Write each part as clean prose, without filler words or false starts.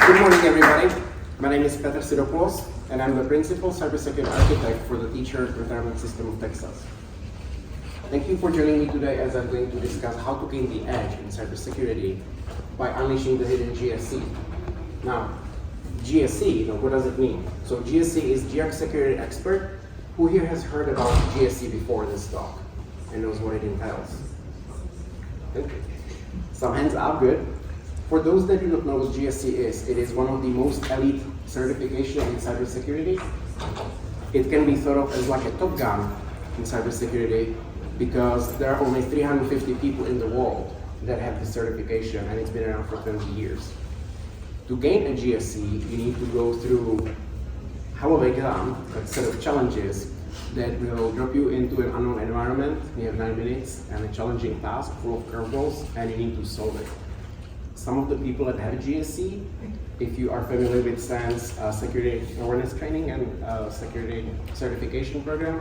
Good morning, everybody. My name is Petr Sidopulos, and I'm the Principal Cybersecurity Architect for the Teacher Retirement System of Texas. Thank you for joining me today as I'm going to discuss how to gain the edge in cybersecurity by unleashing the hidden GSE. Now, GSE, what does it mean? So GSE is GX Security Expert. Who here has heard about GSE before this talk and knows what it entails? Okay. Some hands up, good. For those that do not know what GSE is, it is one of the most elite certifications in cybersecurity. It can be thought of as like a Top Gun in cybersecurity because there are only 350 people in the world that have this certification, and it's been around for 20 years. To gain a GSE, you need to go through hell of a set of challenges that will drop you into an unknown environment. You have 9 minutes and a challenging task full of curveballs, and you need to solve it. Some of the people that have a GSE, if you are familiar with SANS security awareness training and security certification program,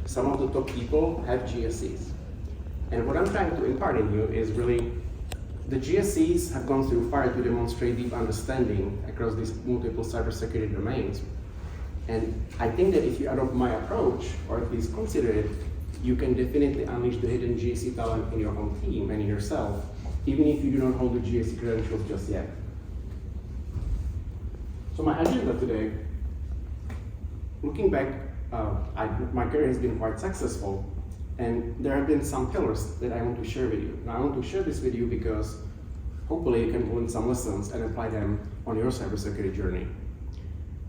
some of the top people have GSEs. And what I'm trying to impart in you is really the GSEs have gone through fire to demonstrate deep understanding across these multiple cybersecurity domains. And I think that if you adopt my approach, or at least consider it, you can definitely unleash the hidden GSE talent in your own team and in yourself, even if you do not hold the GSE credentials just yet. So my agenda today, looking back, my career has been quite successful, and there have been some pillars that I want to share with you. Now I want to share this with you because hopefully you can learn some lessons and apply them on your cybersecurity journey.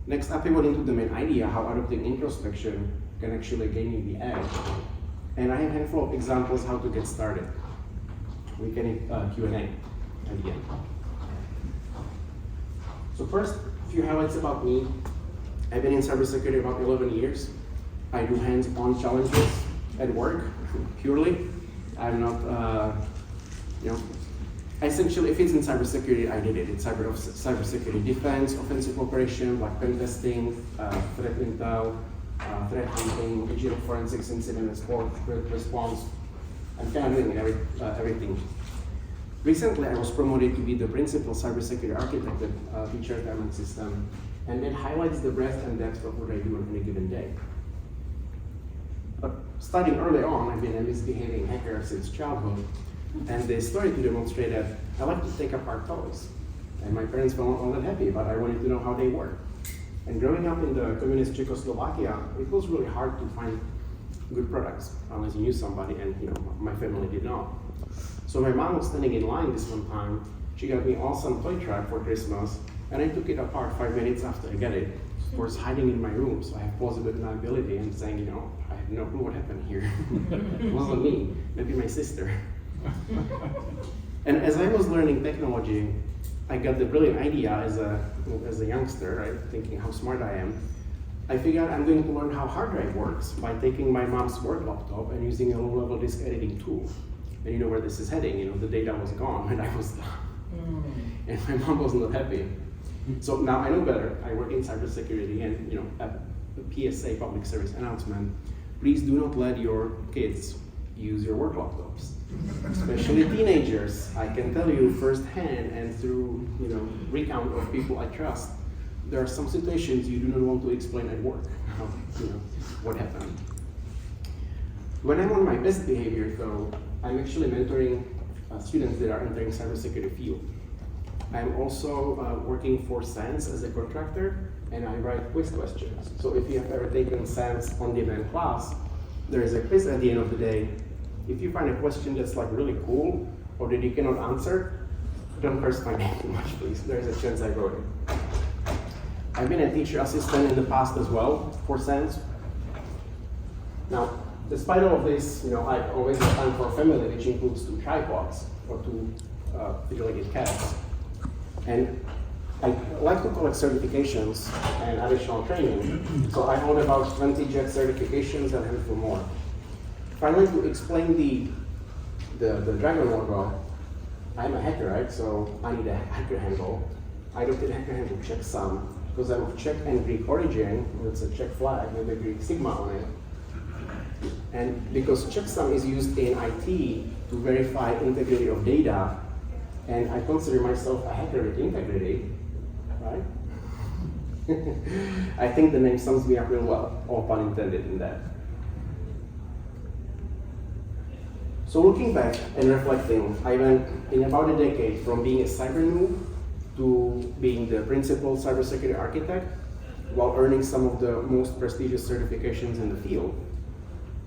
Next, I pivot into the main idea, how adopting introspection can actually gain you the edge. And I have a handful of examples how to get started. We can Q&A at the end. So first, a few highlights about me. I've been in cybersecurity about 11 years. I do hands-on challenges at work, purely. I'm not, essentially, if it's in cybersecurity, I did it. It's cybersecurity defense, offensive operation, like pen testing, threat intel, threat hunting, digital forensics, incident response. I'm kind of doing everything. Recently, I was promoted to be the Principal Cybersecurity Architect at Teacher Retirement System, and it highlights the breadth and depth of what I do on any given day. But starting early on, I've been a misbehaving hacker since childhood, and the story to demonstrate that I like to take apart toys. And my parents were not all that happy, but I wanted to know how they work. And growing up in the communist Czechoslovakia, it was really hard to find good products unless you knew somebody, and my family did not. So my mom was standing in line this one time. She got me an awesome toy truck for Christmas, and I took it apart 5 minutes after I got it. Of course, hiding in my room, so I have plausible deniability and saying, I have no clue what happened here. It wasn't me, maybe my sister. And as I was learning technology, I got the brilliant idea as a youngster, right, thinking how smart I am. I figured I'm going to learn how hard drive works by taking my mom's work laptop and using a low-level disk editing tool. And you know where this is heading, the data was gone and I was done. And my mom was not happy. So now I know better. I work in cybersecurity, and a PSA, public service announcement, please do not let your kids use your work laptops, especially teenagers. I can tell you firsthand and through recount of people I trust, there are some situations you do not want to explain at work, what happened. When I'm on my best behavior though, I'm actually mentoring students that are entering cybersecurity field. I'm also working for SANS as a contractor, and I write quiz questions. So if you have ever taken SANS on-demand class, there is a quiz at the end of the day. If you find a question that's like really cool, or that you cannot answer, don't curse my name too much, please. There is a chance I wrote it. I've been a teacher assistant in the past as well for SANS. Now, despite all of this, I always have time for family, which includes 2 tripods or 2 three-legged cats. And I like to collect certifications and additional training. So I hold about 20 JET certifications and a handful more. Finally, to explain the dragon logo, I'm a hacker, right? So I need a hacker handle. I adopted a hacker handle CzechSum because I'm of Czech and Greek origin. It's a Czech flag with a Greek sigma on it. And because CzechSum is used in IT to verify integrity of data, and I consider myself a hacker with integrity, right? I think the name sums me up real well, all pun intended in that. So looking back and reflecting, I went in about a decade from being a cyber noob to being the principal cybersecurity architect, while earning some of the most prestigious certifications in the field.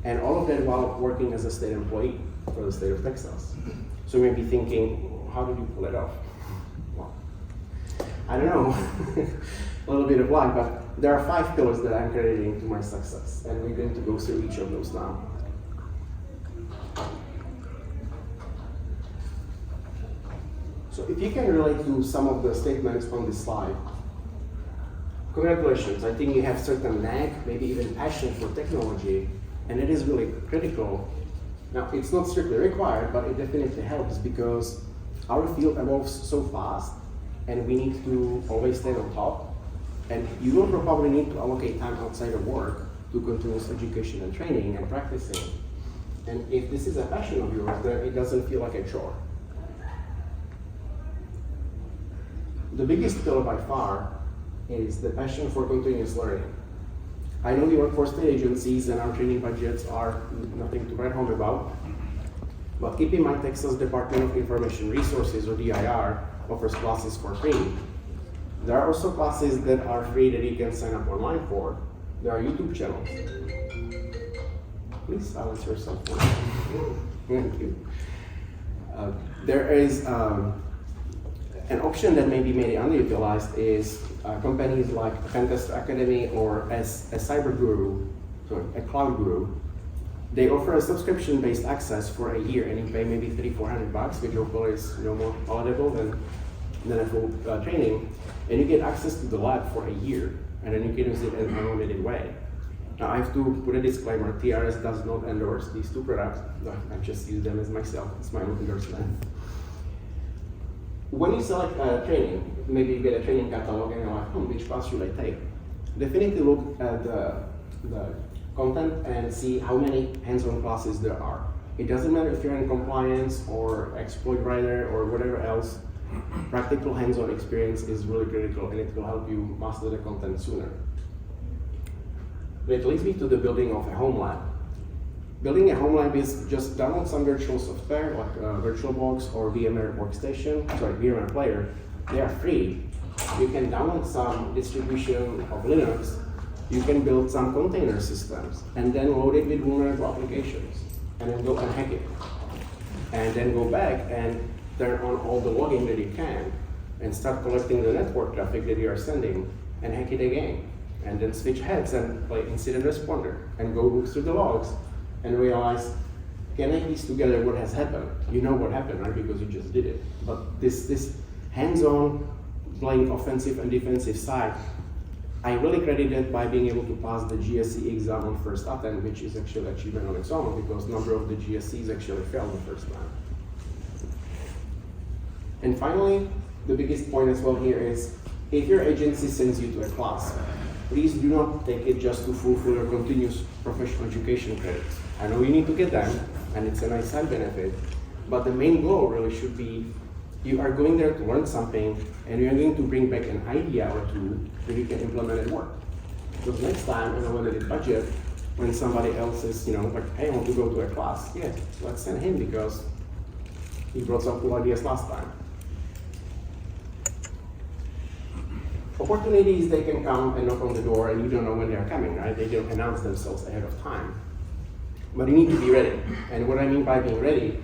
And all of that while working as a state employee for the state of Texas. So you may be thinking, how did you pull it off? Well, I don't know, a little bit of luck, but there are 5 pillars that I'm crediting to my success, and we're going to go through each of those now. So if you can relate to some of the statements on this slide, congratulations, I think you have certain knack, maybe even passion for technology, and it is really critical. Now, it's not strictly required, but it definitely helps because our field evolves so fast and we need to always stay on top. And you will probably need to allocate time outside of work to continuous education and training and practicing. And if this is a passion of yours, then it doesn't feel like a chore. The biggest pillar by far is the passion for continuous learning. I know you work for state agencies and our training budgets are nothing to write home about, but keep in mind Texas Department of Information Resources, or DIR, offers classes for free. There are also classes that are free that you can sign up online for. There are YouTube channels. Please silence yourself. Thank you. There is an option that may be maybe underutilized is companies like Pentest Academy or as a cyber guru, sorry, a cloud guru. They offer a subscription-based access for a year, and you pay maybe $300-400, which hopefully is more palatable than a full training, and you get access to the lab for a year, and then you can use it in an unlimited way. Now I have to put a disclaimer: TRS does not endorse these 2 products. I just use them as myself. It's my own endorsement. When you select a training, maybe you get a training catalog and you're like, which class should I take? Definitely look at the content and see how many hands-on classes there are. It doesn't matter if you're in compliance or exploit writer or whatever else, practical hands-on experience is really critical and it will help you master the content sooner. It leads me to the building of a home lab. Building a home lab is just download some virtual software like VirtualBox or VMware Workstation, sorry, VMware Player. They are free. You can download some distribution of Linux. You can build some container systems and then load it with vulnerable applications and then go and hack it. And then go back and turn on all the logging that you can and start collecting the network traffic that you are sending and hack it again. And then switch heads and play incident responder and go look through the logs and realize, can I piece together what has happened? You know what happened, right? Because you just did it. But this hands-on playing offensive and defensive side, I really credit it by being able to pass the GSE exam on first attempt, which is actually an achievement on its own because a number of the GSEs actually failed the first time. And finally, the biggest point as well here is, if your agency sends you to a class, please do not take it just to fulfill your continuous professional education credits. I know you need to get them, and it's a nice side benefit, but the main goal really should be you are going there to learn something, and you're going to bring back an idea or 2 that you can implement at work. Because next time, in a limited budget, when somebody else is, like, hey, I want to go to a class, yeah, let's send him because he brought some cool ideas last time. Opportunities, they can come and knock on the door and you don't know when they are coming, right? They don't announce themselves ahead of time. But you need to be ready. And what I mean by being ready,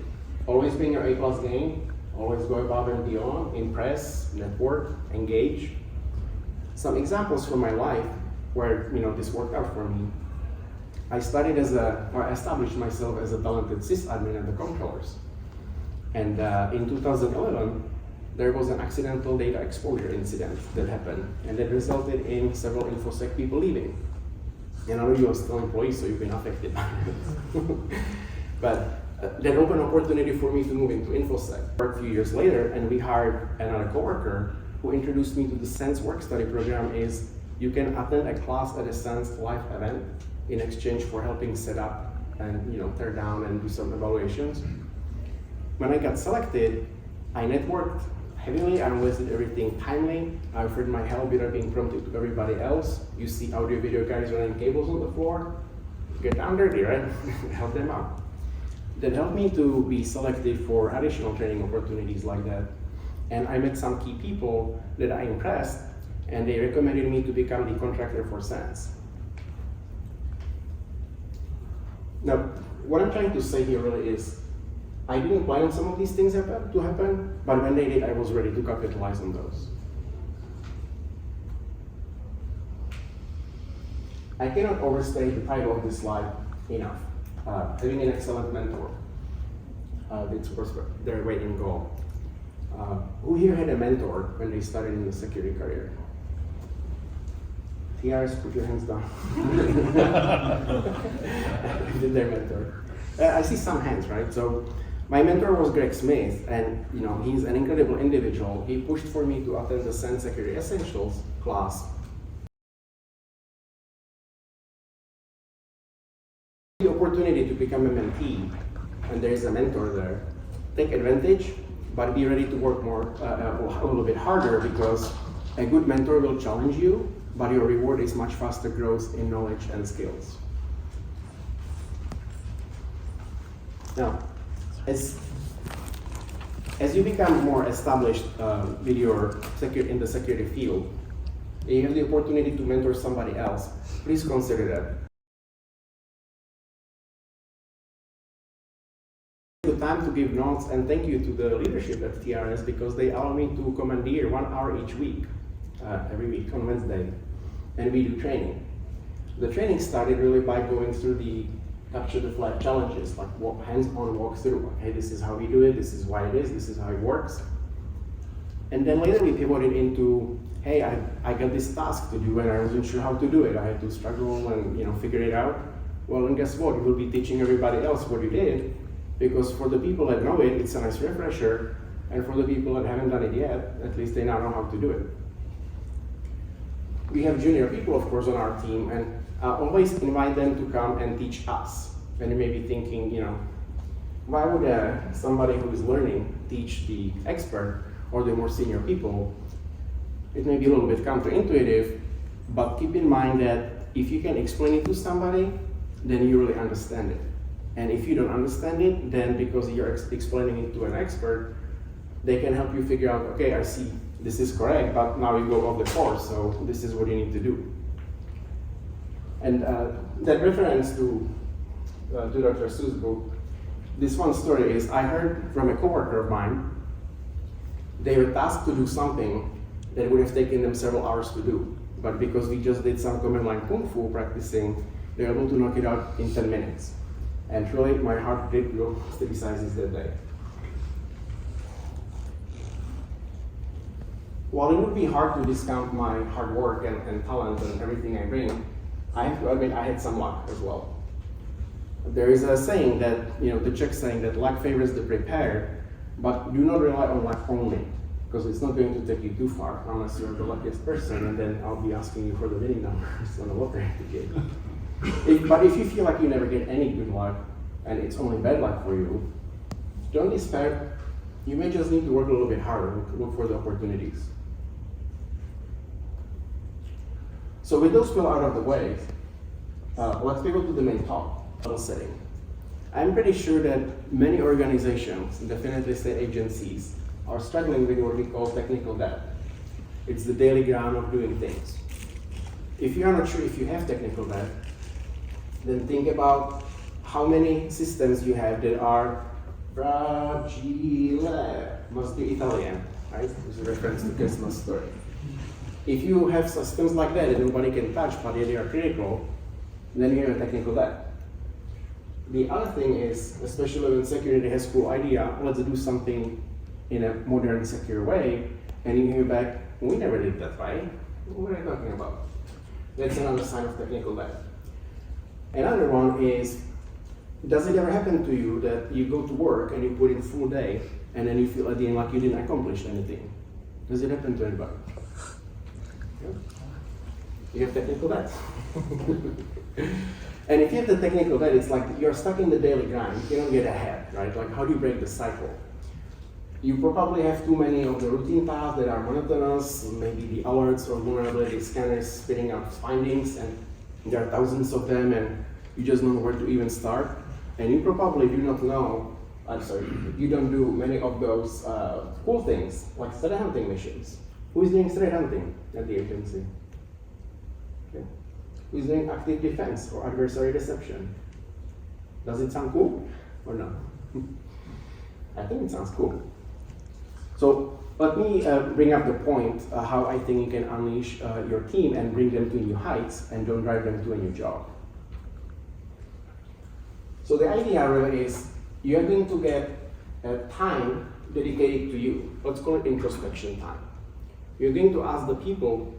always bring your A+ game, always go above and beyond, impress, network, engage. Some examples from my life where this worked out for me. I established myself as a talented sysadmin at the controllers. And in 2011, there was an accidental data exposure incident that happened, and that resulted in several InfoSec people leaving. And I know you're still employees, so you've been affected by it. But that opened an opportunity for me to move into InfoSec. A few years later, and we hired another coworker who introduced me to the SENSE work-study program. Is you can attend a class at a SENSE live event in exchange for helping set up and tear down and do some evaluations. When I got selected, I networked heavily. I always did everything timely. I offered my help without being prompted to everybody else. You see audio video guys running cables on the floor. Get down dirty, right? Help them out. That helped me to be selective for additional training opportunities like that. And I met some key people that I impressed, and they recommended me to become the contractor for SANS. Now, what I'm trying to say here really is, I didn't plan on some of these things to happen, but when they did, I was ready to capitalize on those. I cannot overstate the title of this slide enough. Having an excellent mentor. It's their way in goal. Who here had a mentor when they started in the security career? TRs, put your hands down. Did their mentor? I see some hands, right? So my mentor was Greg Smith, and he's an incredible individual. He pushed for me to attend the SANS Security Essentials class. The opportunity to become a mentee, and there is a mentor there. Take advantage, but be ready to work more, a little bit harder, because a good mentor will challenge you, but your reward is much faster growth in knowledge and skills. Now, as you become more established with in the security field, and you have the opportunity to mentor somebody else, please consider that. The time to give notes, and thank you to the leadership at TRS, because they allow me to commandeer 1 hour each week, every week on Wednesday, and we do training. The training started really by going through the capture the flag challenges, like hands-on walkthrough. Like, hey, this is how we do it, this is why it is, this is how it works. And then later we pivoted into, hey, I got this task to do and I wasn't sure how to do it. I had to struggle and figure it out. Well, and guess what? We'll be teaching everybody else what you did, because for the people that know it, it's a nice refresher, and for the people that haven't done it yet, at least they now know how to do it. We have junior people, of course, on our team, and always invite them to come and teach us. And you may be thinking, why would somebody who is learning teach the expert or the more senior people? It may be a little bit counterintuitive, but keep in mind that if you can explain it to somebody, then you really understand it. And if you don't understand it, then because you're explaining it to an expert, they can help you figure out, okay, I see this is correct, but now you go off the course, so this is what you need to do. And that reference to Dr. Su's book, this one story is, I heard from a coworker of mine, they were tasked to do something that would have taken them several hours to do. But because we just did some command line kung fu practicing, they were able to knock it out in 10 minutes. And really, my heart did grow 3 sizes that day. While it would be hard to discount my hard work and talent and everything I bring, I have to admit I had some luck as well. There is a saying that, the Czech saying that luck favors the prepared, but do not rely on luck only, because it's not going to take you too far unless you're the luckiest person, and then I'll be asking you for the winning numbers on the lottery ticket. But if you feel like you never get any good luck, and it's only bad luck for you, don't despair. You may just need to work a little bit harder and look for the opportunities. So with those 2 out of the way, let's pivot to the main talk, level setting. I'm pretty sure that many organizations, definitely state agencies, are struggling with what we call technical debt. It's the daily grind of doing things. If you are not sure if you have technical debt, then think about how many systems you have that are fragile, must be Italian, right? This is a reference to Christmas story. If you have systems like that that nobody can touch, but yet they are critical, then you have a technical debt. The other thing is, especially when security has a cool idea, let's do something in a modern, secure way, and you hear back, we never did that, right? What are you talking about? That's another sign of technical debt. Another one is, does it ever happen to you that you go to work and you put in full day, and then you feel at the end like you didn't accomplish anything? Does it happen to anybody? Yeah. You have technical debt. And if you have the technical debt, it's like you're stuck in the daily grind. You don't get ahead, right? Like, how do you break the cycle? You probably have too many of the routine tasks that are monotonous, maybe the alerts or vulnerability scanners spitting out findings, and there are thousands of them, and you just don't know where to even start. And you probably do not know, you don't do many of those cool things, like threat hunting missions. Who is doing threat hunting at the agency? Okay. Who is doing active defense or adversary deception? Does it sound cool or no? I think it sounds cool. So let me bring up the point how I think you can unleash your team and bring them to new heights and don't drive them to a new job. So the idea really is you're going to get time dedicated to you. Let's call it introspection time. You're going to ask the people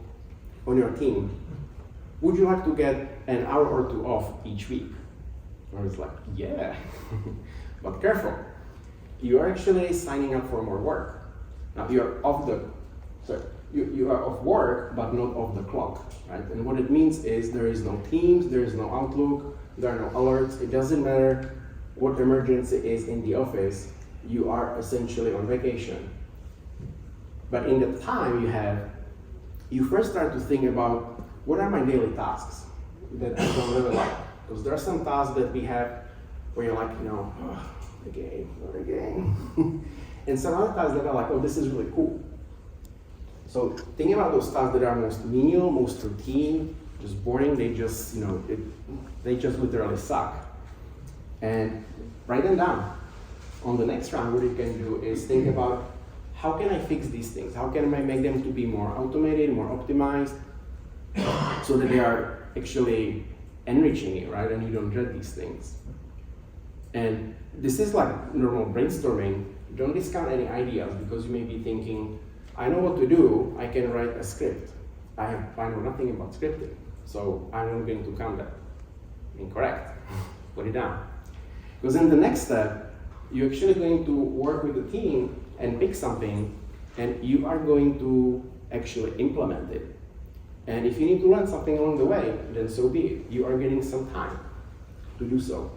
on your team, would you like to get an hour or two off each week? Or it's like, yeah, but careful. You are actually signing up for more work. Now you are off work, but not off the clock, right? And what it means is there is no Teams, there is no Outlook, there are no alerts. It doesn't matter what emergency is in the office, you are essentially on vacation. But in the time you have, you first start to think about what are my daily tasks that I don't really like. Because there are some tasks that we have where you're like, again. And some other tasks that are like, oh, this is really cool. So thinking about those tasks that are most menial, most routine, just boring, they just literally suck. And write them down. On the next round, what you can do is think about how can I fix these things? How can I make them to be more automated, more optimized, so that they are actually enriching you, right? And you don't dread these things. And this is like normal brainstorming. Don't discount any ideas because you may be thinking, I know what to do, I can write a script. I know nothing about scripting, so I'm not going to count that. Incorrect. Put it down. Because in the next step, you're actually going to work with the team and pick something, and you are going to actually implement it. And if you need to learn something along the way, then so be it. You are getting some time to do so.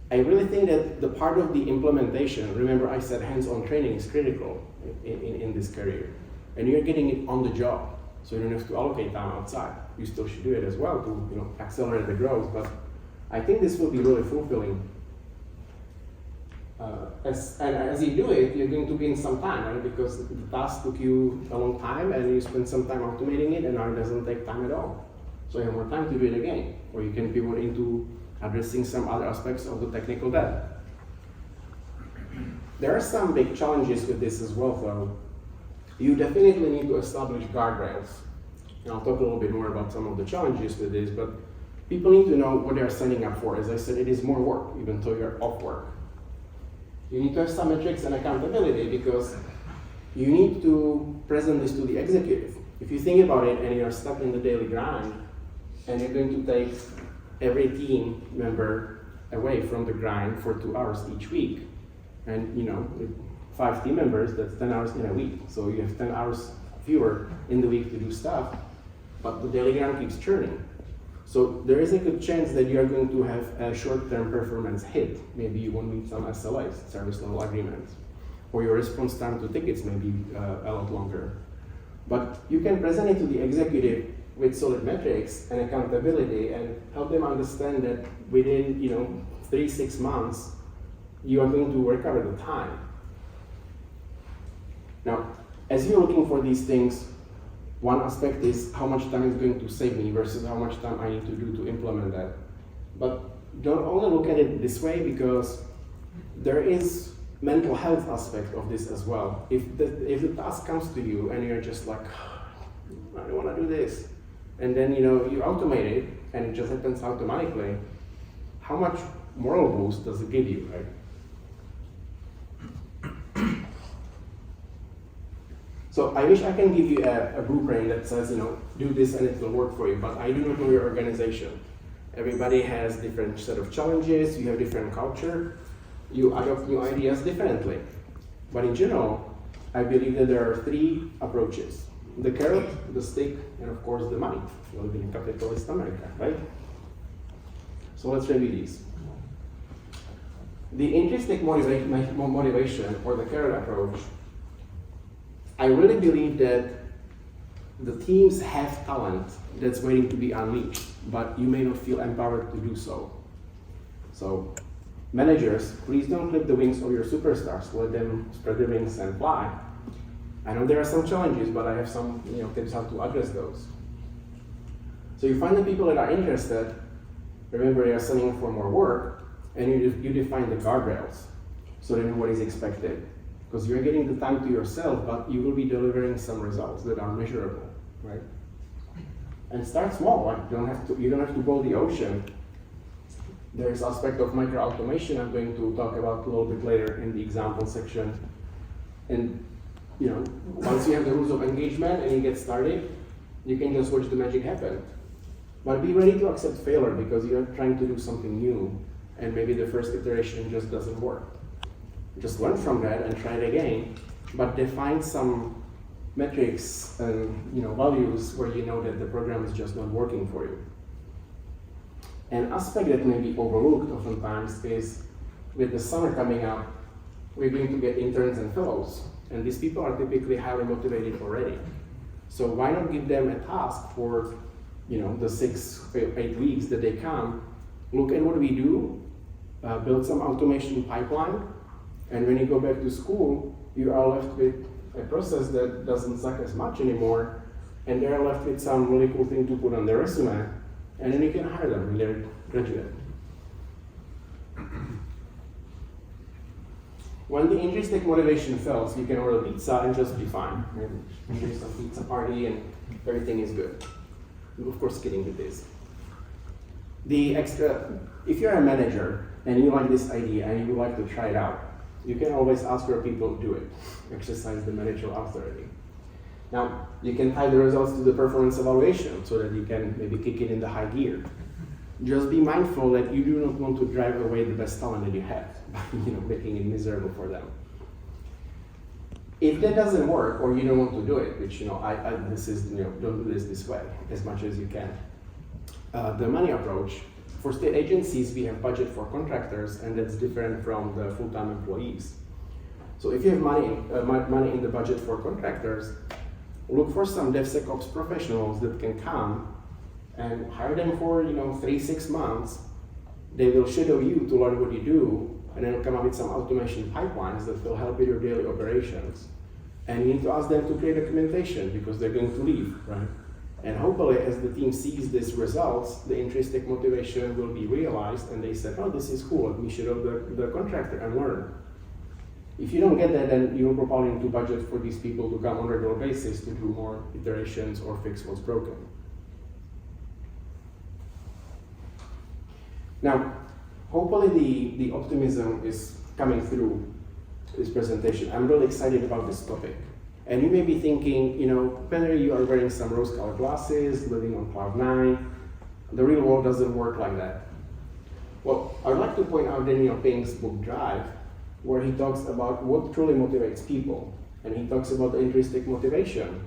I really think that the part of the implementation, remember I said hands-on training is critical in this career. And you're getting it on the job, so you don't have to allocate time outside. You still should do it as well to accelerate the growth, but I think this will be really fulfilling. As you do it, you're going to gain some time, right? Because the task took you a long time and you spent some time automating it, and now it doesn't take time at all. So you have more time to do it again, or you can pivot into addressing some other aspects of the technical debt. There are some big challenges with this as well, though. You definitely need to establish guardrails. And I'll talk a little bit more about some of the challenges with this, but people need to know what they're signing up for. As I said, it is more work, even though you're off work. You need to have some metrics and accountability because you need to present this to the executive. If you think about it and you're stuck in the daily grind and you're going to take every team member away from the grind for 2 hours each week, and with 5 team members, that's 10 hours in a week. So you have 10 hours fewer in the week to do stuff, but the daily grind keeps churning. So there is a good chance that you are going to have a short-term performance hit. Maybe you won't meet some SLAs, service level agreements, or your response time to tickets may be a lot longer. But you can present it to the executive with solid metrics and accountability and help them understand that within 3-6 months, you are going to recover the time. Now, as you're looking for these things, one aspect is how much time is going to save me versus how much time I need to do to implement that. But don't only look at it this way, because there is mental health aspect of this as well. If the task comes to you and you're just like, I don't want to do this, and then you automate it and it just happens automatically, how much moral boost does it give you, right? So I wish I can give you a blueprint that says, do this and it will work for you, but I do not know your organization. Everybody has different set of challenges, you have different culture, you adopt new ideas differently. But in general, I believe that there are 3 approaches: the carrot, the stick, and of course the money. We live in capitalist America, right? So let's review these. The intrinsic motivation or the carrot approach, I really believe that the teams have talent that's waiting to be unleashed, but you may not feel empowered to do so. So, managers, please don't clip the wings of your superstars. Let them spread their wings and fly. I know there are some challenges, but I have some tips how to address those. So you find the people that are interested. Remember, they are signing for more work, and you define the guardrails so they know what is expected. Because you're getting the time to yourself, but you will be delivering some results that are measurable, right? And start small. Like you don't have to boil the ocean. There's aspect of micro automation I'm going to talk about a little bit later in the example section. And once you have the rules of engagement and you get started, you can just watch the magic happen. But be ready to accept failure because you're trying to do something new, and maybe the first iteration just doesn't work. Just learn from that and try it again, but define some metrics and values where you know that the program is just not working for you. An aspect that may be overlooked oftentimes is with the summer coming up, we're going to get interns and fellows, and these people are typically highly motivated already. So why not give them a task for the 6 or 8 weeks that they come, look at what we do, build some automation pipeline, and when you go back to school, you are left with a process that doesn't suck as much anymore, and they're left with some really cool thing to put on their resume, and then you can hire them when they're graduate. When the intrinsic motivation fails, you can order pizza and just be fine. Maybe there's some pizza party and everything is good. Of course, kidding with this. If you're a manager and you like this idea and you would like to try it out, you can always ask your people to do it. Exercise the managerial authority. Now, you can tie the results to the performance evaluation so that you can maybe kick it in the high gear. Just be mindful that you do not want to drive away the best talent that you have by making it miserable for them. If that doesn't work or you don't want to do it, which don't do this way as much as you can. The money approach, for state agencies we have budget for contractors, and that's different from the full-time employees. So if you have money in the budget for contractors, look for some DevSecOps professionals that can come and hire them for 3-6 months. They will shadow you to learn what you do, and then come up with some automation pipelines that will help with your daily operations. And you need to ask them to create documentation because they're going to leave, right? And hopefully, as the team sees these results, the intrinsic motivation will be realized, and they said, "Oh, this is cool. Let me shadow the contractor and learn." If you don't get that, then you're probably into budget for these people to come on a regular basis to do more iterations or fix what's broken. Now, hopefully the optimism is coming through this presentation. I'm really excited about this topic. And you may be thinking, Petr, you are wearing some rose-colored glasses, living on cloud 9. The real world doesn't work like that. Well, I'd like to point out Daniel Pink's book Drive, where he talks about what truly motivates people. And he talks about the intrinsic motivation.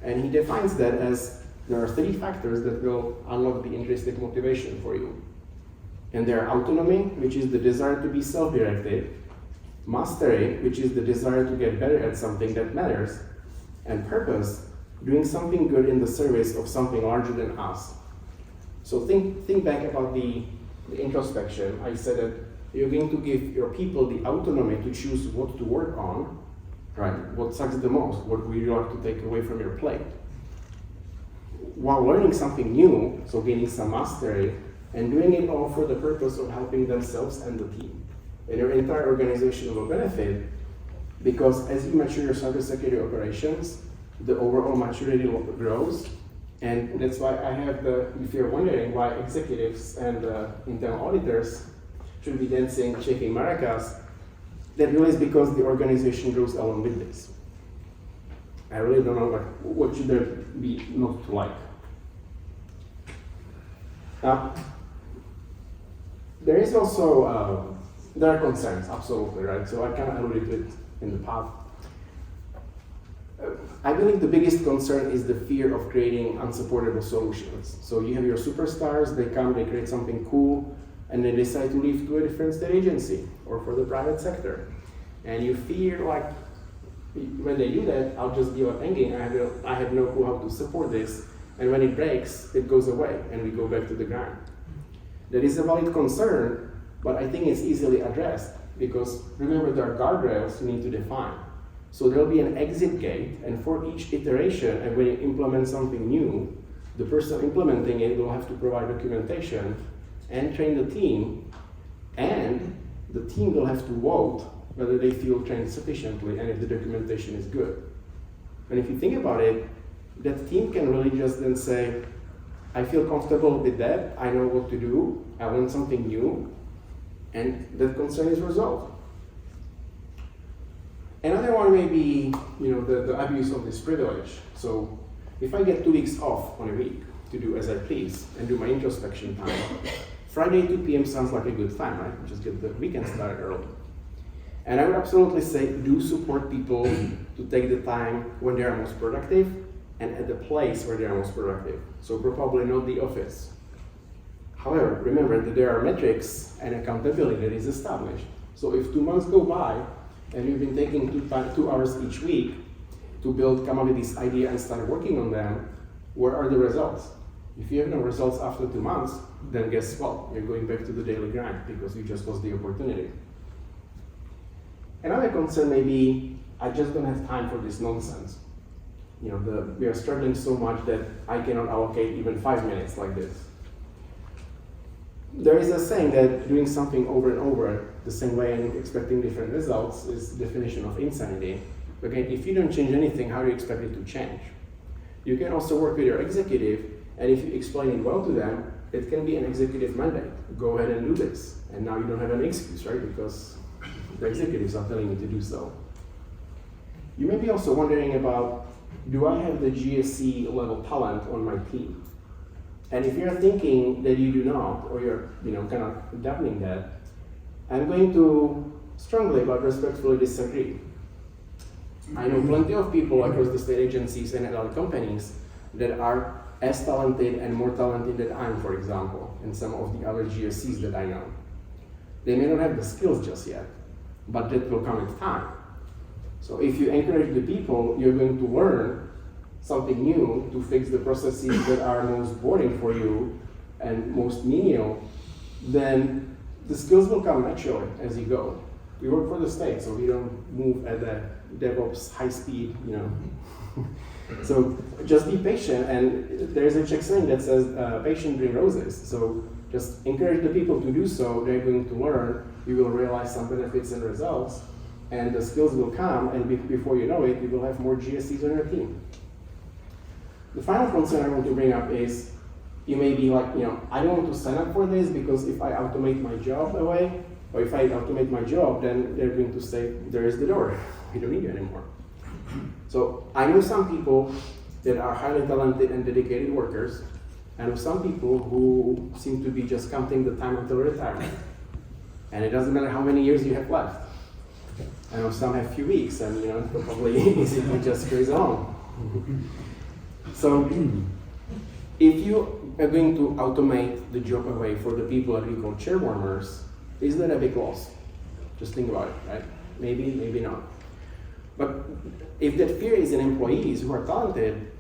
And he defines that as there are 3 factors that will unlock the intrinsic motivation for you. And they are autonomy, which is the desire to be self-directed, mastery, which is the desire to get better at something that matters, and purpose, doing something good in the service of something larger than us. So think back about the introspection. I said that you're going to give your people the autonomy to choose what to work on, right? What sucks the most, what would you like to take away from your plate? While learning something new, so gaining some mastery, and doing it all for the purpose of helping themselves and the team. And your entire organization will benefit because as you mature your cybersecurity operations, the overall maturity grows. And that's why I have if you're wondering why executives and internal auditors should be dancing, shaking maracas, that really is because the organization grows along with this. I really don't know what should there be not to like. There is also, there are concerns, absolutely, right? So I kind of alluded to it in the past. I believe the biggest concern is the fear of creating unsupportable solutions. So you have your superstars, they come, they create something cool, and they decide to leave to a different state agency or for the private sector. And you fear like, when they do that, I'll just give up hanging. I have no clue how to support this. And when it breaks, it goes away and we go back to the ground. That is a valid concern, but I think it's easily addressed because remember there are guardrails you need to define. So there'll be an exit gate, and for each iteration, and when you implement something new, the person implementing it will have to provide documentation and train the team, and the team will have to vote whether they feel trained sufficiently and if the documentation is good. And if you think about it, that team can really just then say, I feel comfortable with that, I know what to do, I want something new, and that concern is resolved. Another one may be, the abuse of this privilege. So if I get 2 weeks off on a week to do as I please and do my introspection time, Friday 2 p.m. sounds like a good time, right? Just get the weekend started early. And I would absolutely say do support people to take the time when they are most productive and at the place where they are most productive. So probably not the office. However, remember that there are metrics and accountability that is established. So if 2 months go by and you've been taking 2 hours each week to come up with this idea and start working on them, where are the results? If you have no results after 2 months, then guess what? You're going back to the daily grind because you just lost the opportunity. Another concern may be, I just don't have time for this nonsense. We are struggling so much that I cannot allocate even 5 minutes like this. There is a saying that doing something over and over the same way and expecting different results is the definition of insanity. Again, if you don't change anything, how do you expect it to change? You can also work with your executive, and if you explain it well to them, it can be an executive mandate. Go ahead and do this. And now you don't have an excuse, right? Because the executives are telling you to do so. You may be also wondering about, do I have the GSE level talent on my team? And if you're thinking that you do not, or you're kind of doubting that, I'm going to strongly but respectfully disagree. I know plenty of people across the state agencies and at other companies that are as talented and more talented than I am, for example, and some of the other GSEs that I know. They may not have the skills just yet, but that will come with time. So if you encourage the people, you're going to learn something new to fix the processes that are most boring for you and most menial, then the skills will come naturally as you go. We work for the state, so we don't move at the DevOps high speed, So just be patient, and there's a Czech saying that says, patient bring roses. So just encourage the people to do so, they're going to learn, you will realize some benefits and results, and the skills will come, and before you know it, you will have more GSEs on your team. The final concern I want to bring up is, you may be like, I don't want to sign up for this because if I automate my job away, or if I automate my job, then they're going to say, there is the door, we don't need you anymore. So I know some people that are highly talented and dedicated workers. I know some people who seem to be just counting the time until retirement. And it doesn't matter how many years you have left. I know some have few weeks, and it's probably easy to just cruise on. So if you are going to automate the job away for the people that we call chair warmers, is that a big loss? Just think about it, right? Maybe, maybe not. But if that fear is in employees who are talented,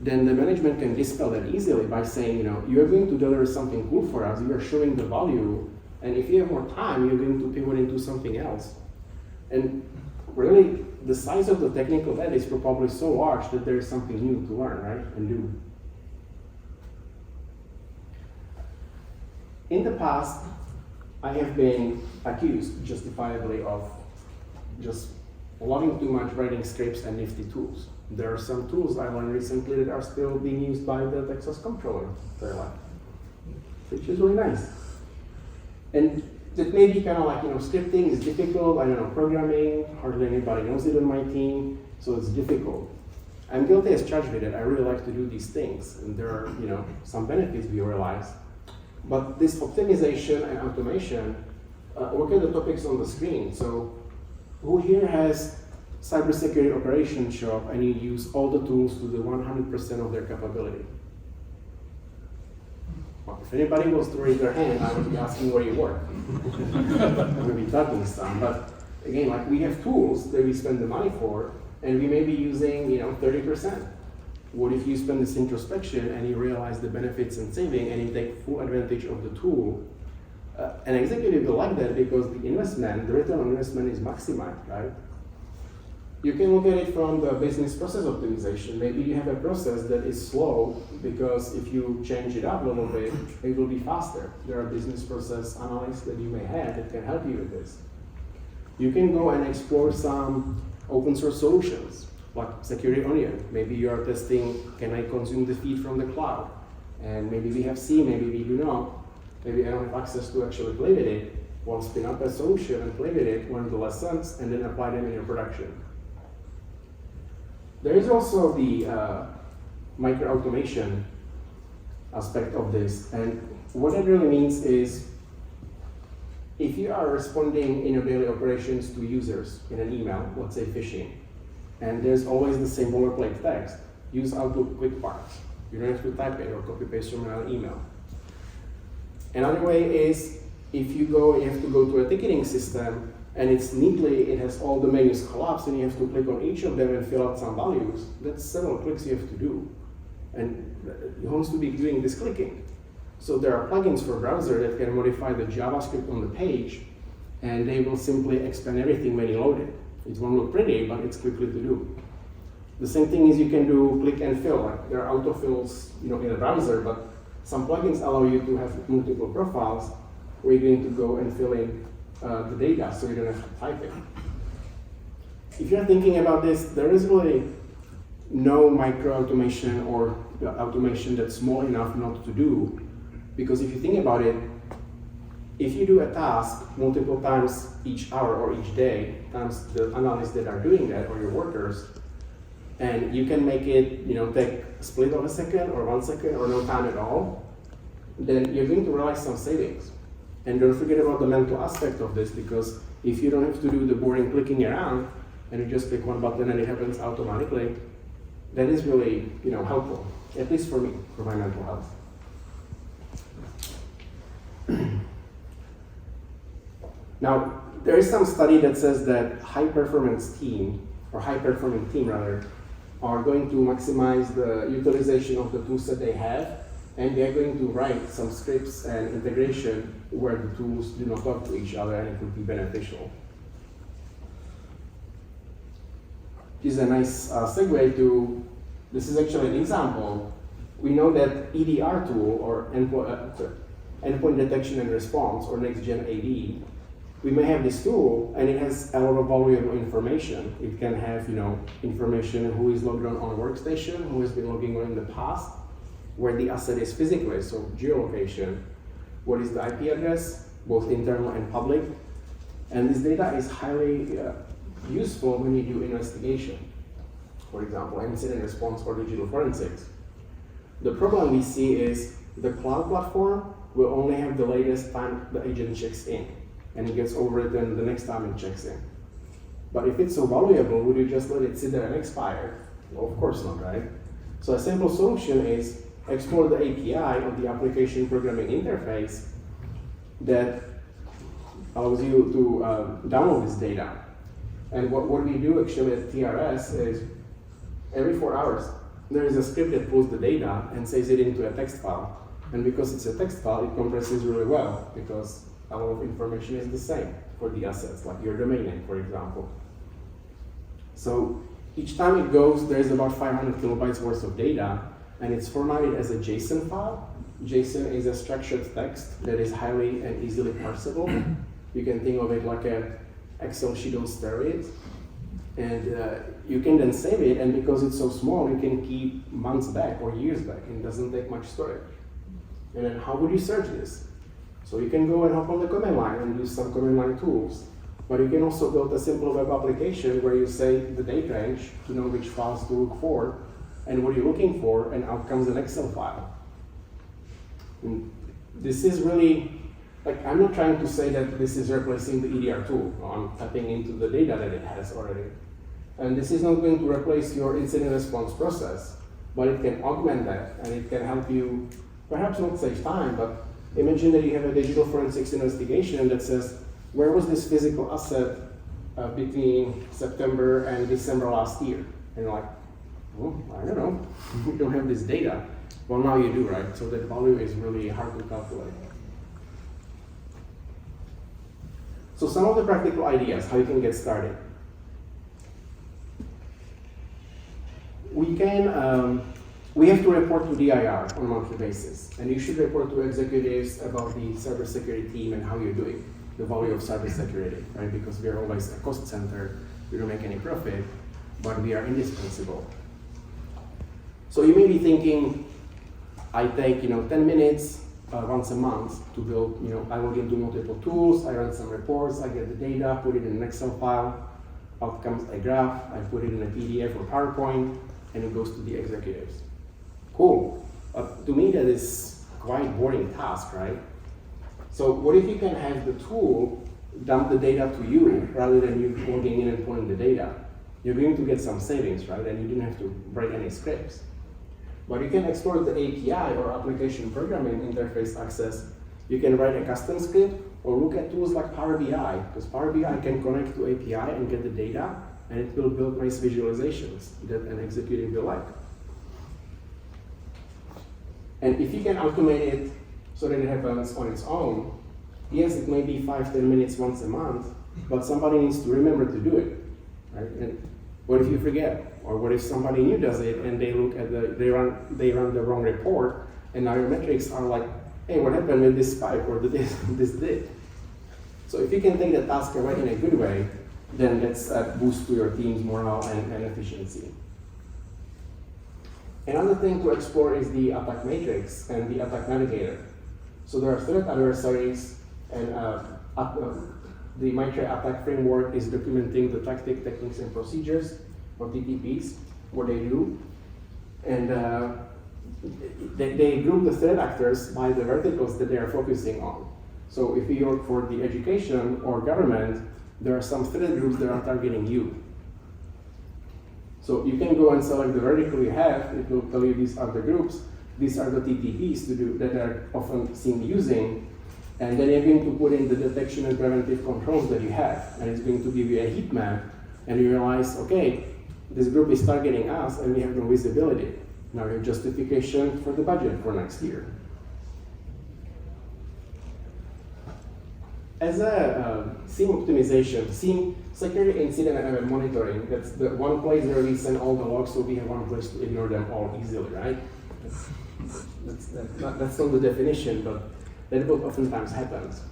then the management can dispel that easily by saying, you are going to deliver something cool for us, you are showing the value, and if you have more time, you're going to pivot into something else. And really, the size of the technical debt is probably so large that there is something new to learn, right, and do. In the past, I have been accused, justifiably, of just loving too much writing scripts and nifty tools. There are some tools I learned recently that are still being used by the Texas comptroller, which is really nice. And that may be kind of like, scripting is difficult, programming, hardly anybody knows it on my team, so it's difficult. I'm guilty as charged with it. I really like to do these things, and there are, some benefits we realize. But this optimization and automation, look at the topics on the screen. So who here has cybersecurity operations shop and you use all the tools to the 100% of their capability? Well, if anybody was to raise their hand, I would be asking where you work. I would be talking some, but again, like we have tools that we spend the money for, and we may be using, 30%. What if you spend this introspection and you realize the benefits and saving, and you take full advantage of the tool? An executive will like that because the return on investment is maximized, right? You can look at it from the business process optimization. Maybe you have a process that is slow because if you change it up a little bit, it will be faster. There are business process analysts that you may have that can help you with this. You can go and explore some open source solutions, like Security Onion. Maybe you are testing, can I consume the feed from the cloud? And maybe we have C, maybe we do not. Maybe I don't have access to actually play with it. Well, spin up a solution and play with it, learn the lessons, and then apply them in your production. There is also the micro-automation aspect of this. And what that really means is, if you are responding in your daily operations to users in an email, let's say phishing, and there's always the same boilerplate text, use Outlook quick parts. You don't have to type it or copy paste from another email. Another way is, if you have to go to a ticketing system, and it has all the menus collapsed, and you have to click on each of them and fill out some values. That's several clicks you have to do. And you want to be doing this clicking. So there are plugins for browser that can modify the JavaScript on the page, and they will simply expand everything when you load it. It won't look pretty, but it's quickly to do. The same thing is you can do click and fill. Like there are autofills, in a browser, but some plugins allow you to have multiple profiles where you're going to go and fill in the data, so you don't have to type it. If you're thinking about this, there is really no micro-automation or automation that's small enough not to do, because if you think about it, if you do a task multiple times each hour or each day, times the analysts that are doing that or your workers, and you can make it, take a split of a second or 1 second or no time at all, then you're going to realize some savings. And don't forget about the mental aspect of this, because if you don't have to do the boring clicking around and you just click one button and it happens automatically, that is really, helpful, at least for me, for my mental health. Now, there is some study that says that high-performing team are going to maximize the utilization of the tools that they have, and they're going to write some scripts and integration where the tools do not talk to each other, and it would be beneficial. This is a nice segue to, this is actually an example. We know that EDR tool, or endpoint detection and response, or next-gen AD, we may have this tool, and it has a lot of valuable information. It can have, information who is logged on a workstation, who has been logging on in the past, where the asset is physically, so geolocation, what is the IP address, both internal and public. And this data is highly useful when you do investigation. For example, incident response or digital forensics. The problem we see is the cloud platform will only have the latest time the agent checks in, and it gets overwritten the next time it checks in. But if it's so valuable, would you just let it sit there and expire? Well, of course not, right? So a simple solution is explore the API of the application programming interface that allows you to download this data. And what we do actually at TRS is every 4 hours, there is a script that pulls the data and saves it into a text file. And because it's a text file, it compresses really well, because a lot of information is the same for the assets, like your domain name, for example. So each time it goes, there's about 500 kilobytes worth of data, and it's formatted as a JSON file. JSON is a structured text that is highly and easily parsable. You can think of it like an Excel sheet on steroids. And you can then save it, and because it's so small, you can keep months back or years back, and it doesn't take much storage. And then how would you search this? So you can go and hop on the command line and use some command line tools. But you can also build a simple web application where you say the date range to know which files to look for, and what you're looking for, and out comes an Excel file. And this is really, I'm not trying to say that this is replacing the EDR tool. I'm tapping into the data that it has already. And this is not going to replace your incident response process, but it can augment that, and it can help you perhaps not save time, but imagine that you have a digital forensics investigation that says, where was this physical asset between September and December last year? And you're like, well, I don't know, we don't have this data. Well, now you do, right? So that value is really hard to calculate. So some of the practical ideas, how you can get started. We have to report to DIR on a monthly basis, and you should report to executives about the cybersecurity team and how you're doing, the value of cybersecurity, right? Because we are always a cost center, we don't make any profit, but we are indispensable. So you may be thinking, I take 10 minutes once a month to build, I log into multiple tools, I run some reports, I get the data, put it in an Excel file, out comes a graph, I put it in a PDF or PowerPoint, and it goes to the executives. Cool. To me, that is quite boring task, right? So what if you can have the tool dump the data to you rather than you logging in and pulling the data? You're going to get some savings, right? And you didn't have to write any scripts. But you can explore the API or application programming interface access. You can write a custom script or look at tools like Power BI, because Power BI can connect to API and get the data, and it will build nice visualizations that an executive will like. And if you can automate it so that it happens on its own, yes, it may be 5-10 minutes once a month, but somebody needs to remember to do it, right? And what if you forget? Or what if somebody new does it and they look at they run the wrong report, and now your metrics are like, hey, what happened with this spike or this did? So if you can take the task away in a good way, then that's a boost to your team's morale and efficiency. Another thing to explore is the attack matrix and the attack navigator. So there are threat adversaries, and the MITRE attack framework is documenting the techniques, and procedures, or TTPs, what they do. And they group the threat actors by the verticals that they are focusing on. So if you work for the education or government, there are some threat groups that are targeting you. So you can go and select the vertical you have. It will tell you these are the groups, these are the TTPs that are often seen using, and then you're going to put in the detection and preventive controls that you have, and it's going to give you a heat map, and you realize, okay, this group is targeting us and we have no visibility. Now your justification for the budget for next year. As a SIEM optimization, SIEM, security incident and monitoring, that's the one place where we send all the logs, so we have one place to ignore them all easily, right? That's not the definition, but that will oftentimes happens.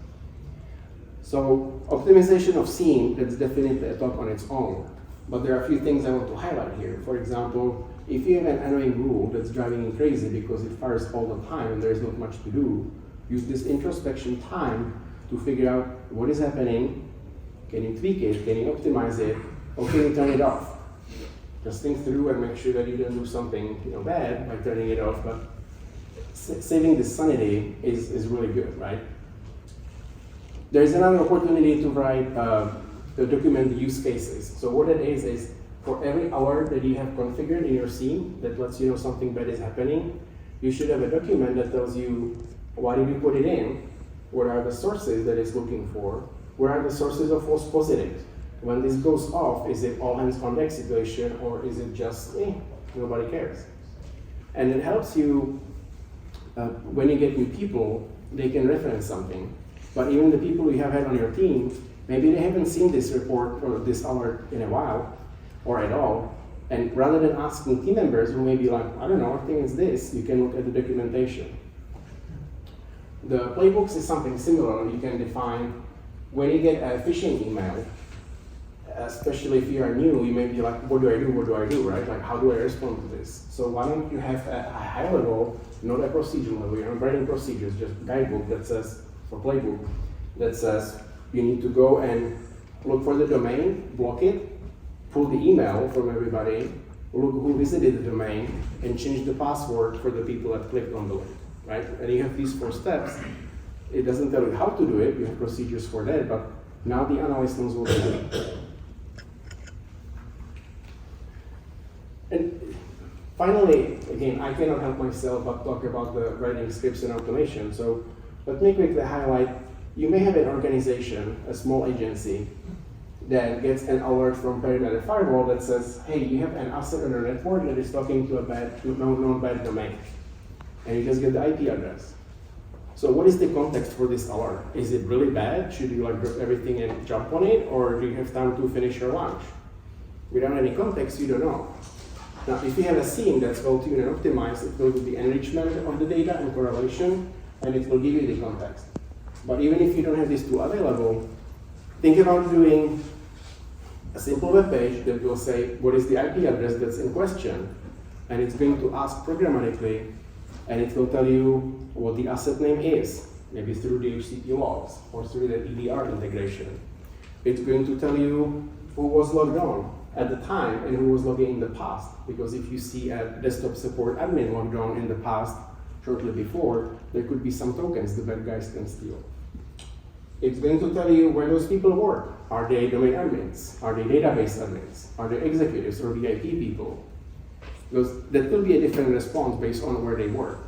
So optimization of SIEM, that's definitely a talk on its own, but there are a few things I want to highlight here. For example, if you have an annoying rule that's driving you crazy because it fires all the time and there's not much to do, use this introspection time to figure out what is happening. Can you tweak it? Can you optimize it? Or can you turn it off? Just think through and make sure that you don't do something bad by turning it off, but saving the sanity is really good, right? There's another opportunity to write, to document the use cases. So what it is for every hour that you have configured in your SIEM that lets you know something bad is happening, you should have a document that tells you why did you put it in, what are the sources that it's looking for, where are the sources of false positives. When this goes off, is it all hands on deck situation, or is it just, nobody cares? And it helps you, when you get new people, they can reference something. But even the people you have had on your team, maybe they haven't seen this report or this alert in a while, or at all. And rather than asking team members who may be like, I don't know, I think it's this, you can look at the documentation. The playbooks is something similar. You can define when you get a phishing email, especially if you are new, you may be like, what do I do, right? Like, how do I respond to this? So why don't you have a high level, not a procedural level, you're writing procedures, just a guidebook that says, or playbook, that says you need to go and look for the domain, block it, pull the email from everybody, look who visited the domain, and change the password for the people that clicked on the link, right? And you have these 4 steps. It doesn't tell you how to do it, you have procedures for that, but now the analyst knows what to do. And Finally, again, I cannot help myself but talk about the writing scripts and automation. So let me quickly highlight, you may have an organization, a small agency, that gets an alert from perimeter firewall that says, hey, you have an asset on your network that is talking to a known bad domain. And you just get the IP address. So what is the context for this alert? Is it really bad? Should you like drop everything and jump on it? Or do you have time to finish your lunch? Without any context, you don't know. Now, if you have a scene that's well-tuned and optimized, it will do the enrichment of the data and correlation, and it will give you the context. But even if you don't have these two available, think about doing a simple web page that will say, what is the IP address that's in question? And it's going to ask programmatically, and it will tell you what the asset name is, maybe through the HTTP logs or through the DIR integration. It's going to tell you who was logged on at the time and who was logging in the past. Because if you see a desktop support admin logged on in the past, shortly before, there could be some tokens the bad guys can steal. It's going to tell you where those people work. Are they domain admins? Are they database admins? Are they executives or VIP people? Because that will be a different response based on where they work.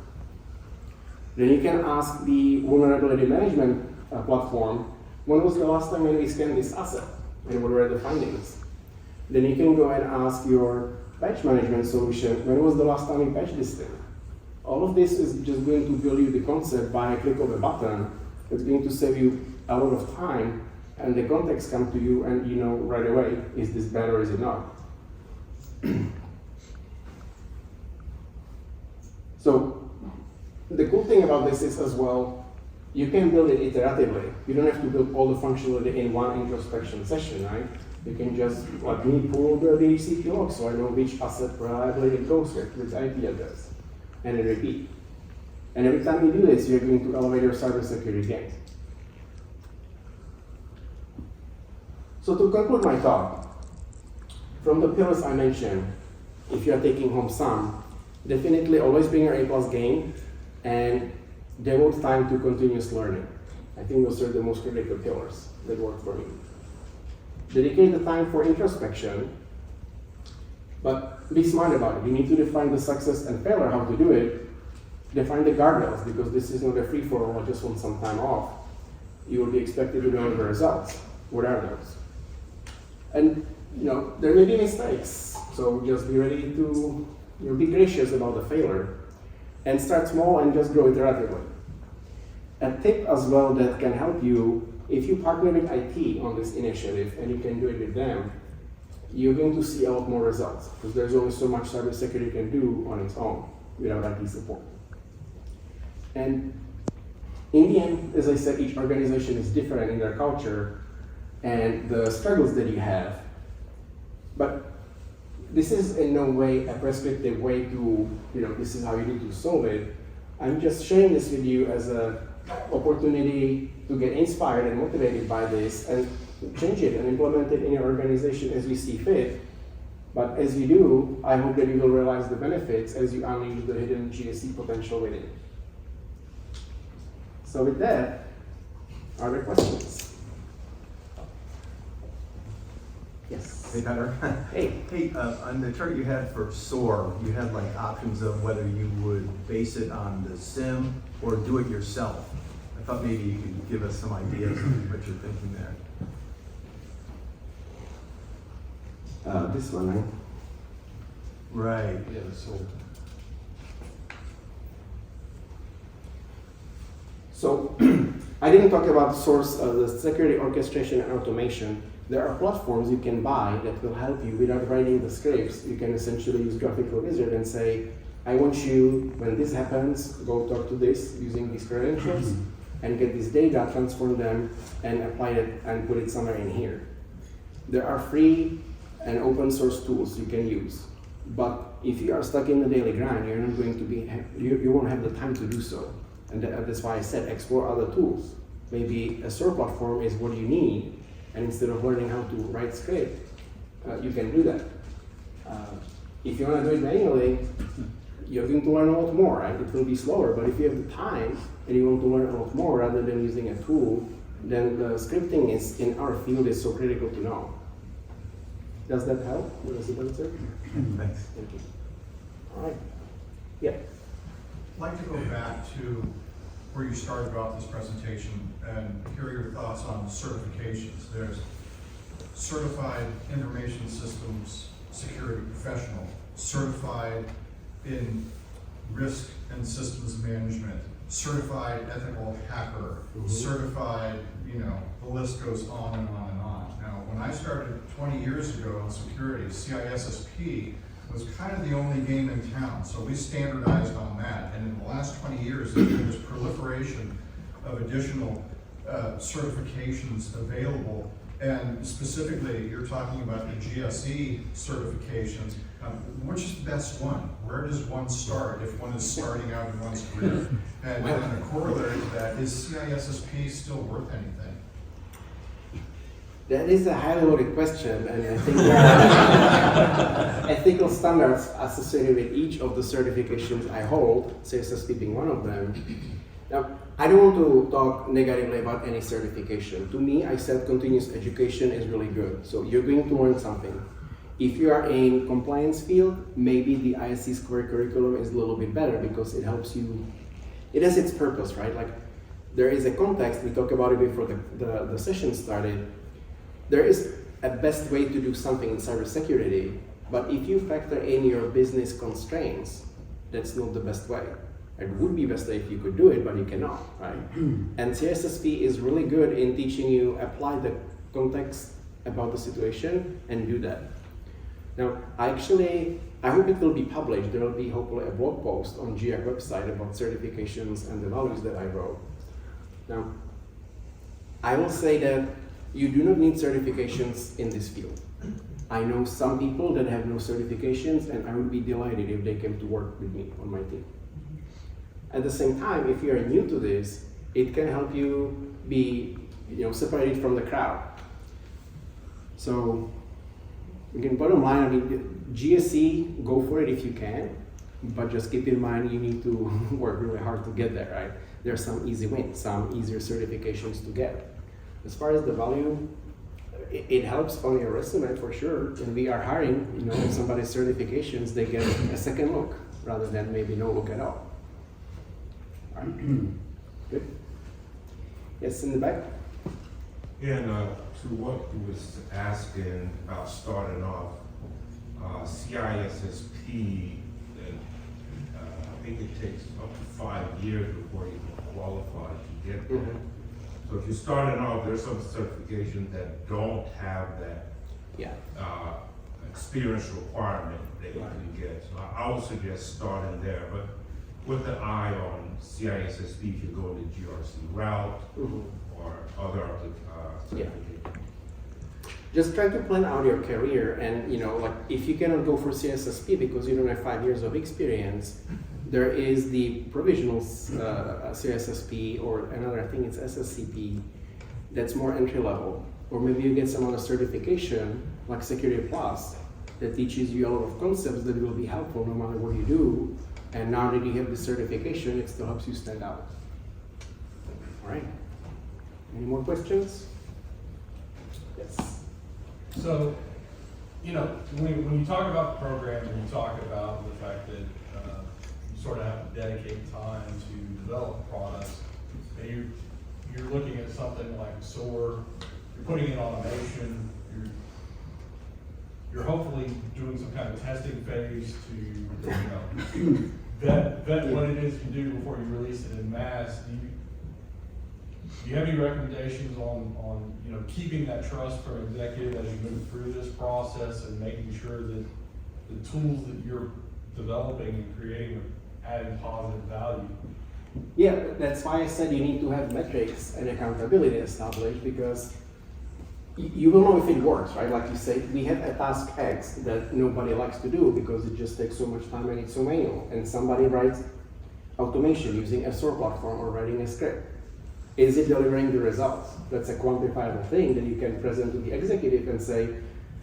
Then you can ask the vulnerability management platform, when was the last time when we scanned this asset? And what were the findings? Then you can go and ask your patch management solution, when was the last time you patched this thing? All of this is just going to build you the concept by a click of a button. It's going to save you a lot of time, and the context comes to you and you know right away, is this bad or is it not? So the cool thing about this is as well, you can build it iteratively. You don't have to build all the functionality in one introspection session, right? You can just, like me, pull the DHCP log so I know which asset reliably it goes with IP address, and then repeat. And every time you do this, you're going to elevate your cybersecurity game. So to conclude my talk, from the pillars I mentioned, if you are taking home some, definitely always bring your A+ game and devote time to continuous learning. I think those are the most critical pillars that work for me. Dedicate the time for introspection, but be smart about it. You need to define the success and failure, how to do it. Define the guardrails, because this is not a free-for-all, I just want some time off. You will be expected to know the results. What are those? And there may be mistakes, so just be ready to be gracious about the failure. And start small and just grow iteratively. A tip as well that can help you, if you partner with IT on this initiative and you can do it with them, you're going to see a lot more results, because there's only so much cybersecurity can do on its own without IT support. And in the end, as I said, each organization is different in their culture and the struggles that you have. But this is in no way a prescriptive way to, this is how you need to solve it. I'm just sharing this with you as an opportunity to get inspired and motivated by this and change it and implement it in your organization as you see fit. But as you do, I hope that you will realize the benefits as you unleash the hidden GSE potential within. So with that, are there questions? Yes. Hey, Petr. Hey, on the chart you had for SOAR, you had like options of whether you would base it on the SIM or do it yourself. I thought maybe you could give us some ideas of what you're thinking there. This one, right? Right. Yeah, So I didn't talk about source the security orchestration and automation. There are platforms you can buy that will help you without writing the scripts. You can essentially use graphical wizard and say, I want you, when this happens, go talk to this using these credentials and get this data, transform them, and apply it and put it somewhere in here. There are free and open source tools you can use. But if you are stuck in the daily grind, you're not going to be, you won't have the time to do so. And that's why I said explore other tools. Maybe a SOAR platform is what you need, and instead of learning how to write script, you can do that. If you want to do it manually, you're going to learn a lot more, right? It will be slower, but if you have the time and you want to learn a lot more rather than using a tool, then the scripting is in our field is so critical to know. Does that help? Does it answer? Thanks. Thank you. All right. Yeah. I'd like to go back to where you started about this presentation and hear your thoughts on certifications. There's certified information systems security professional, certified in risk and systems management, certified ethical hacker, certified, the list goes on and on and on. Now, when I started 20 years ago in security, CISSP was kind of the only game in town, so we standardized on that. And in the last 20 years, there's been this proliferation of additional certifications available. And specifically, you're talking about the GSE certifications. Which is the best one? Where does one start if one is starting out in one's career? And a corollary to that, is CISSP still worth anything? That is a highly loaded question, and I think there are ethical standards associated with each of the certifications I hold, CISSP being one of them. Now, I don't want to talk negatively about any certification. To me, I said continuous education is really good. So you're going to learn something. If you are in compliance field, maybe the ISC's core curriculum is a little bit better because it helps you, it has its purpose, right? Like there is a context, we talked about it before the session started. There is a best way to do something in cybersecurity, but if you factor in your business constraints, that's not the best way. It would be best if you could do it, but you cannot, right? And CISSP is really good in teaching you apply the context about the situation and do that. Now, I hope it will be published. There will be hopefully a blog post on GIR website about certifications and the values that I wrote. Now, I will say that you do not need certifications in this field. I know some people that have no certifications, and I would be delighted if they came to work with me on my team. At the same time, if you are new to this, it can help you be, separated from the crowd. So, again, bottom line, I mean, GSE, go for it if you can, but just keep in mind you need to work really hard to get there, right? There are some easy wins, some easier certifications to get. As far as the value, it helps on your resume for sure. And we are hiring, if somebody's certifications, they get a second look rather than maybe no look at all. All right, good. Yes, in the back. And to what you was asking about starting off, CISSP, I think it takes up to 5 years before you can qualify to get there. Mm-hmm. So if you're starting off, there's some certifications that don't have that experience requirement that you can get. So I would suggest starting there, but with the eye on CISSP if you go the GRC route or other certifications. Just try to plan out your career, and if you cannot go for CISSP because you don't have 5 years of experience, there is the provisional CISSP or another, I think it's SSCP, that's more entry level. Or maybe you get some other certification like Security Plus that teaches you a lot of concepts that will be helpful no matter what you do. And now that you have the certification, it still helps you stand out. All right. Any more questions? Yes. So, when you talk about the program and you talk about the fact that you sort of have to dedicate time to develop products, and you're looking at something like SOAR, you're putting in automation, you're hopefully doing some kind of testing phase to vet what it is you do before you release it in mass. Do you have any recommendations on keeping that trust from executive as you move through this process and making sure that the tools that you're developing and creating are adding positive value? Yeah, that's why I said you need to have metrics and accountability established, because you will know if it works, right? Like you say, we have a task X that nobody likes to do because it just takes so much time and it's so manual. And somebody writes automation using a SOAR platform or writing a script. Is it delivering the results? That's a quantifiable thing that you can present to the executive and say,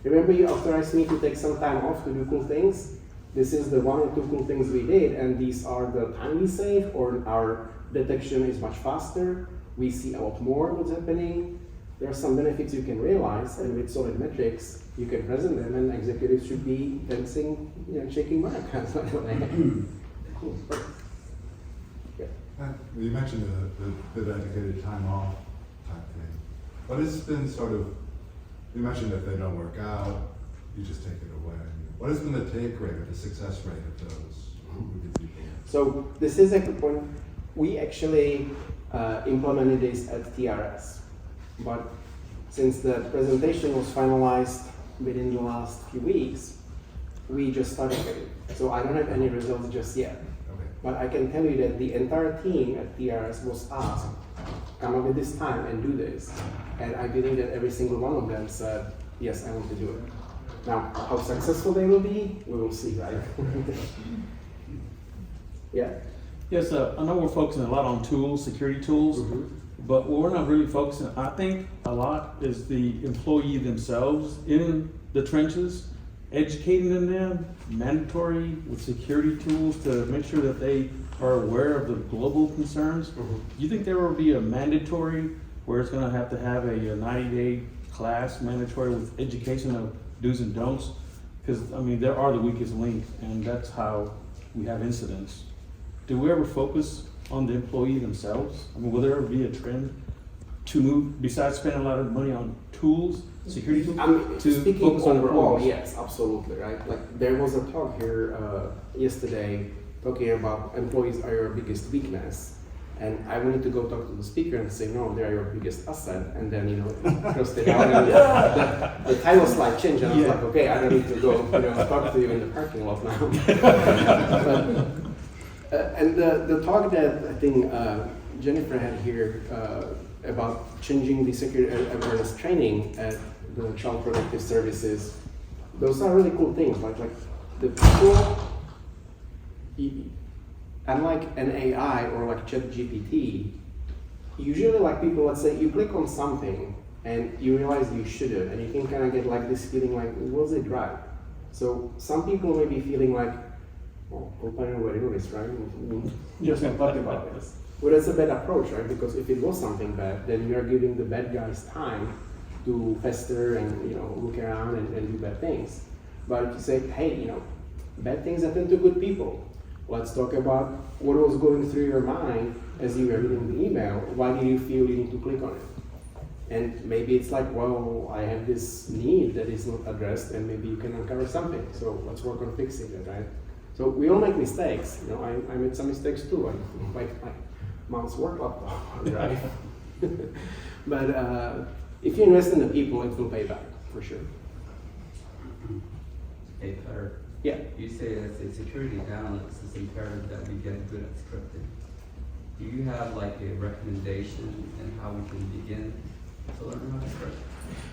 remember you authorized me to take some time off to do cool things? This is the 1 or 2 cool things we did, and these are the time we save, or our detection is much faster. We see a lot more what's happening. there are some benefits you can realize, and with solid metrics, you can present them, and executives should be dancing, shaking mark. Cool. Yeah. You mentioned the dedicated time off type thing. What has been sort of, you mentioned if they don't work out, you just take it away. What has been the take rate or the success rate of those people? So this is a good point. We actually implemented this at TRS, but since the presentation was finalized within the last few weeks, we just started it. So I don't have any results just yet. Okay. But I can tell you that the entire team at TRS was asked, come up with this time and do this. And I believe that every single one of them said, yes, I want to do it. Now, how successful they will be, we will see, right? Yeah. Yes, I know we're focusing a lot on tools, security tools, but what we're not really focusing, I think a lot is the employee themselves in the trenches, educating them mandatory with security tools to make sure that they are aware of the global concerns. Do you think there will be a mandatory where it's going to have a 90-day class mandatory with education of do's and don'ts? Because, I mean, there are the weakest link, and that's how we have incidents. Do we ever focus on the employee themselves? I mean, will there ever be a trend to move, besides spending a lot of money on tools, security tools, I mean, to speaking focus on overall, employees? yes, absolutely, right? Like there was a talk here yesterday talking about employees are your biggest weakness. And I wanted to go talk to the speaker and say, no, they're your biggest asset. And then, crossed it out. And the title slide changed. And I was like, okay, I don't need to go, talk to you in the parking lot now. And the talk that I think Jennifer had here about changing the security awareness training at the Child Protective Services, those are really cool things. Like the people, unlike an AI or like ChatGPT, usually like people, let's say you click on something and you realize you shouldn't, and you can kind of get like this feeling like, was it right? So some people may be feeling like, oh, hope I know what it is, right? Just not talk about this. Well, that's a bad approach, right? Because if it was something bad, then you are giving the bad guys time to fester and look around and do bad things. But if you say, hey, bad things happen to good people. Let's talk about what was going through your mind as you were reading the email. Why did you feel you need to click on it? And maybe it's like, well, I have this need that is not addressed, and maybe you can uncover something. So let's work on fixing it, right? So we all make mistakes. I made some mistakes too. My mom's work laptop, right? But if you invest in the people, it will pay back for sure. Hey, Petr. Yeah. You say as a security analyst, it's imperative that we get good at scripting. Do you have like a recommendation in how we can begin to learn how to script?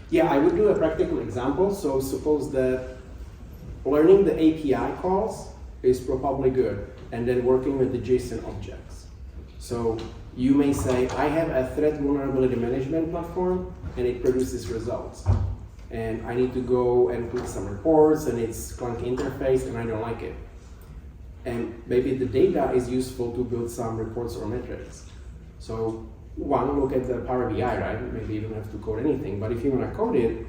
Yeah, I would do a practical example. So suppose that learning the API calls is probably good, and then working with the JSON objects. So you may say, I have a threat vulnerability management platform, and it produces results. And I need to go and put some reports, and it's clunky interface, and I don't like it. And maybe the data is useful to build some reports or metrics. So one, look at the Power BI, right? Maybe you don't have to code anything, but if you want to code it,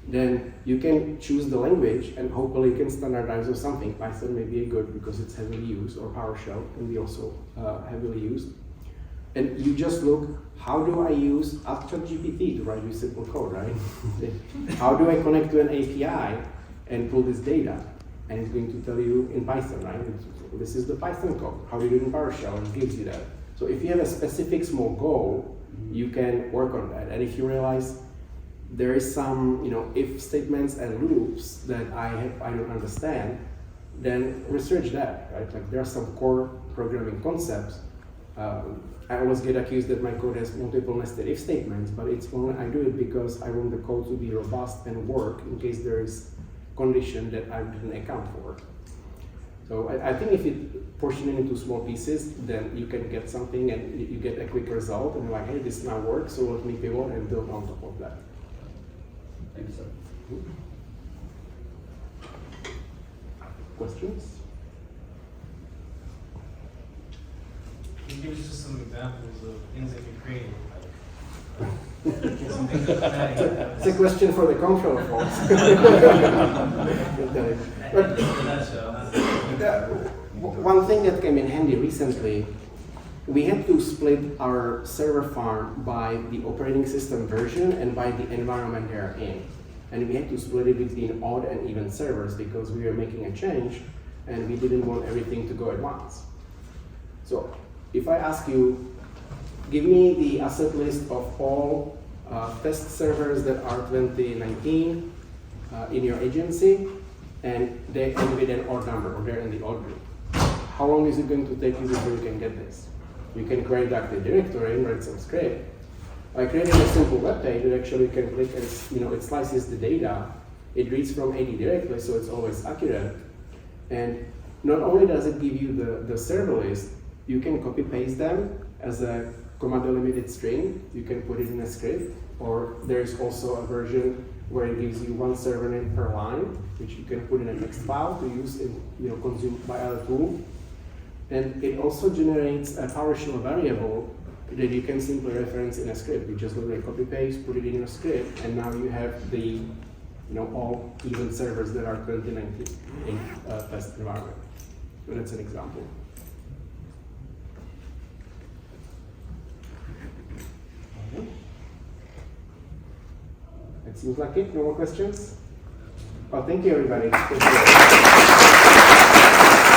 then you can choose the language, and hopefully you can standardize or something. Python may be good because it's heavily used, or PowerShell can be also heavily used. And you just look, how do I use ChatGPT to write you simple code, right? How do I connect to an API and pull this data? And it's going to tell you in Python, right? This is the Python code. How do you do it in PowerShell? And it gives you that. So if you have a specific small goal, you can work on that. And if you realize there is some, if statements and loops that I don't understand, then research that, right? Like there are some core programming concepts. I always get accused that my code has multiple nested if statements, but it's only I do it because I want the code to be robust and work in case there is condition that I didn't account for. So I think if you portion it into small pieces, then you can get something and you get a quick result, and you're like, hey, this now works, so let me pivot and build on top of that. Thank you, sir. Questions? Can you give us just some examples of things that you created? Like, It's a question for the controller folks. But one thing that came in handy recently, we had to split our server farm by the operating system version and by the environment they are in. And we had to split it between odd and even servers because we were making a change and we didn't want everything to go at once. So if I ask you, give me the asset list of all test servers that are 2019 in your agency, and they end with an odd number, or they're in the odd group. How long is it going to take you before you can get this? You can create the Active Directory and write some script. By creating a simple web page, you actually can click and it slices the data. It reads from AD directly, so it's always accurate. And not only does it give you the server list, you can copy paste them as a command delimited string. You can put it in a script, or there's also a version where it gives you one server name per line, which you can put in a text file to use in, consumed by other tools. And it also generates a PowerShell variable that you can simply reference in a script. You just literally copy paste, put it in your script, and now you have the all even servers that are 2019 in a test environment. So that's an example. Okay. It seems like it. No more questions? Oh, thank you, everybody. Thank you.